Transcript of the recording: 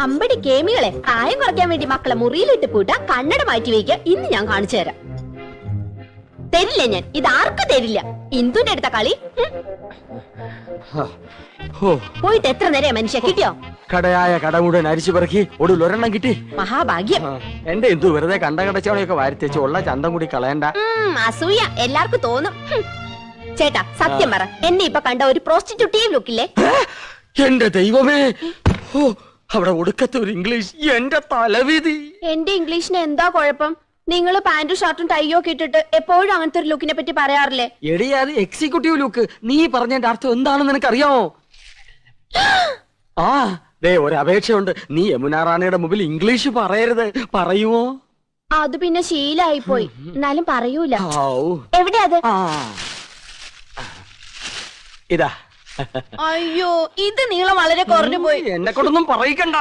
അമ്പടി കേമികളെ പ്രായം കുറയ്ക്കാൻ വേണ്ടി മക്കളെ മുറിയിലിട്ട് പൂട്ട കണ്ണട മാറ്റി വയ്ക്കുക. ഇന്ന് ഞാൻ കാണിച്ചു തരാം. തരില്ല ഞാൻ, ഇത് ആർക്കും തരില്ല. ഇന്ദുന്റെ അടുത്ത കളി. പോയിട്ട് എത്ര നേരം മനുഷ്യ കിട്ടിയോ? കടയായ കട മുഴുവൻ അരിച്ചു പെറുക്കി ഒടുവിൽ ഒരെണ്ണം കിട്ടി. മഹാഭാഗ്യം. എന്റെ എന്തു വെറുതെ കടച്ചവണയൊക്കെ വാരിത്തേച്ച് ഉള്ള ചന്തം കൂടി കളയണ്ട. അസൂയ എല്ലാവർക്കും തോന്നും. ചേട്ടാ സത്യം പറ, എന്നെ ഇപ്പൊ കണ്ട ഒരു പ്രോസ്റ്റിറ്റ്യൂട്ടീവ് ലുക്കില്ലേ? എന്റെ ദൈവമേ, അവിടെ ഒടുക്കത്തെ ഒരു ഇംഗ്ലീഷ്. എന്റെ തലവിധി. എന്റെ ഇംഗ്ലീഷിന് എന്താ കുഴപ്പം? നിങ്ങള് പാന്റും ഷർട്ടും ടൈയോ ഒക്കെ ഇട്ടിട്ട് എപ്പോഴും അങ്ങനത്തെ ഒരു ലുക്കിനെ പറ്റി പറയാറില്ലേ? എടി, അത് എക്സിക്യൂട്ടീവ് ലുക്ക്. നീ പറഞ്ഞതിന്റെ അർത്ഥം എന്താണെന്ന് നിനക്കറിയാമോ? ആ ദേ, ഒരു അപേക്ഷയുണ്ട്. നീ യമുന റാണിയുടെ മുമ്പിൽ ഇംഗ്ലീഷ് പറയരുത്. പറയുമോ? അത് പിന്നെ ശീലായി പോയി. എന്നാലും പറയൂല. എവിടെയാ അത്? ഇതാ. അയ്യോ, ഇത് നീളം വളരെ കുറഞ്ഞു പോയി. എന്നെ കൊണ്ടൊന്നും പറയിക്കണ്ട.